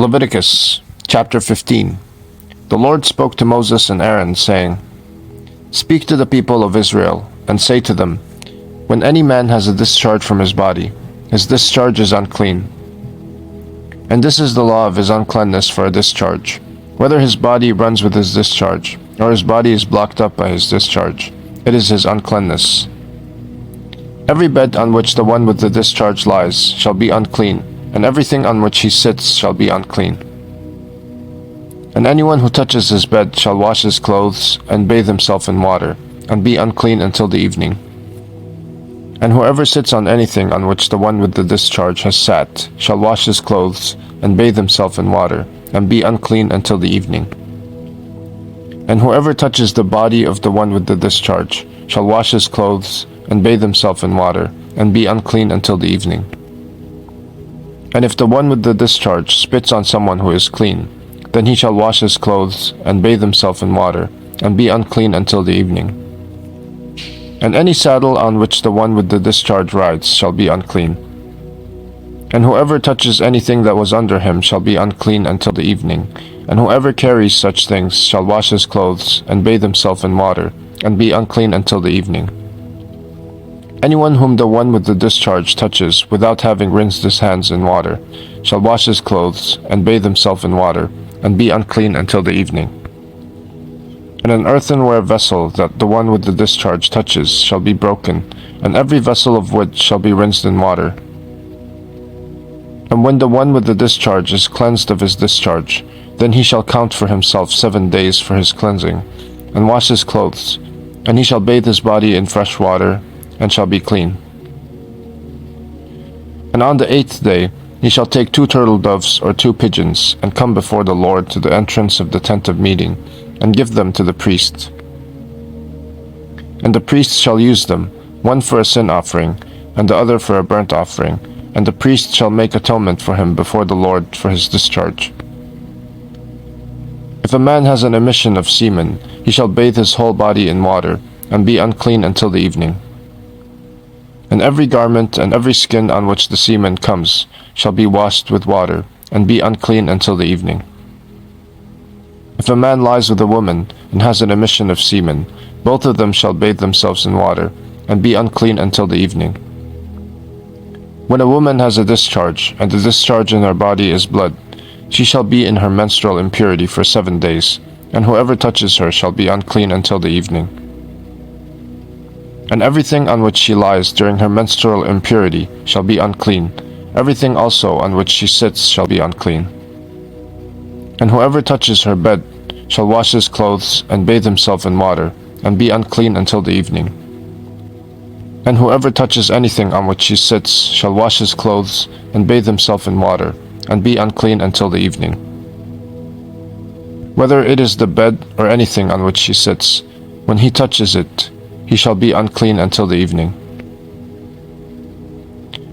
Leviticus chapter 15. The Lord spoke to Moses and Aaron, saying, Speak to the people of Israel, and say to them, When any man has a discharge from his body, his discharge is unclean. And this is the law of his uncleanness for a discharge, whether his body runs with his discharge, or his body is blocked up by his discharge, it is his uncleanness. Every bed on which the one with the discharge lies shall be unclean, and everything on which he sits shall be unclean. And anyone who touches his bed shall wash his clothes, and bathe himself in water, and be unclean until the evening. And whoever sits on anything on which the one with the discharge has sat shall wash his clothes, and bathe himself in water, and be unclean until the evening. And whoever touches the body of the one with the discharge shall wash his clothes, and bathe himself in water, and be unclean until the evening. And if the one with the discharge spits on someone who is clean, then he shall wash his clothes, and bathe himself in water, and be unclean until the evening. And any saddle on which the one with the discharge rides shall be unclean. And whoever touches anything that was under him shall be unclean until the evening. And whoever carries such things shall wash his clothes, and bathe himself in water, and be unclean until the evening. Anyone whom the one with the discharge touches without having rinsed his hands in water shall wash his clothes, and bathe himself in water, and be unclean until the evening. And an earthenware vessel that the one with the discharge touches shall be broken, and every vessel of wood shall be rinsed in water. And when the one with the discharge is cleansed of his discharge, then he shall count for himself 7 days for his cleansing, and wash his clothes, and he shall bathe his body in fresh water, and shall be clean. And on the 8th day he shall take 2 turtle doves or 2 pigeons, and come before the Lord to the entrance of the tent of meeting, and give them to the priest. And the priest shall use them, one for a sin offering, and the other for a burnt offering, and the priest shall make atonement for him before the Lord for his discharge. If a man has an emission of semen, he shall bathe his whole body in water, and be unclean until the evening. And every garment and every skin on which the semen comes shall be washed with water, and be unclean until the evening. If a man lies with a woman, and has an emission of semen, both of them shall bathe themselves in water, and be unclean until the evening. When a woman has a discharge, and the discharge in her body is blood, she shall be in her menstrual impurity for 7 days, and whoever touches her shall be unclean until the evening. And everything on which she lies during her menstrual impurity shall be unclean. Everything also on which she sits shall be unclean. And whoever touches her bed shall wash his clothes, and bathe himself in water, and be unclean until the evening. And whoever touches anything on which she sits shall wash his clothes, and bathe himself in water, and be unclean until the evening. Whether it is the bed or anything on which she sits, when he touches it, he shall be unclean until the evening.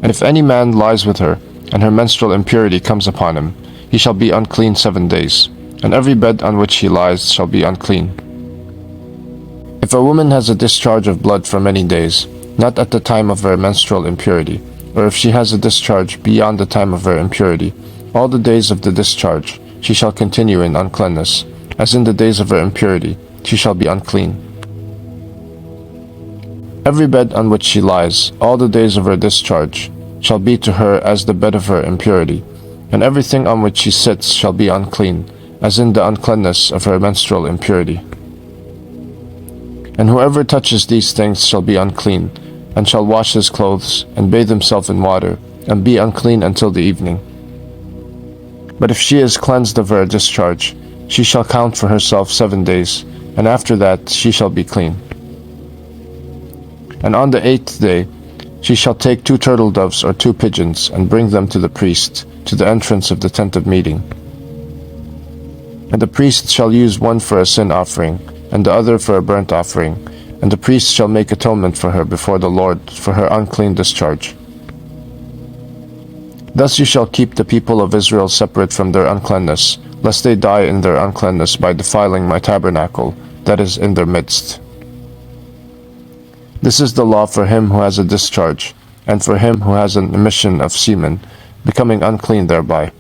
And if any man lies with her, and her menstrual impurity comes upon him, he shall be unclean 7 days, and every bed on which he lies shall be unclean. If a woman has a discharge of blood for many days, not at the time of her menstrual impurity, or if she has a discharge beyond the time of her impurity, all the days of the discharge she shall continue in uncleanness, as in the days of her impurity she shall be unclean. Every bed on which she lies, all the days of her discharge, shall be to her as the bed of her impurity, and everything on which she sits shall be unclean, as in the uncleanness of her menstrual impurity. And whoever touches these things shall be unclean, and shall wash his clothes, and bathe himself in water, and be unclean until the evening. But if she is cleansed of her discharge, she shall count for herself 7 days, and after that she shall be clean. And on the 8th day she shall take 2 turtle doves or 2 pigeons, and bring them to the priest, to the entrance of the tent of meeting. And the priest shall use one for a sin offering, and the other for a burnt offering, and the priest shall make atonement for her before the Lord for her unclean discharge. Thus you shall keep the people of Israel separate from their uncleanness, lest they die in their uncleanness by defiling my tabernacle that is in their midst. This is the law for him who has a discharge, and for him who has an emission of semen, becoming unclean thereby.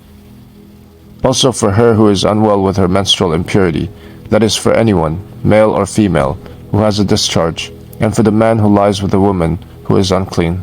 Also for her who is unwell with her menstrual impurity, that is for anyone, male or female, who has a discharge, and for the man who lies with a woman who is unclean.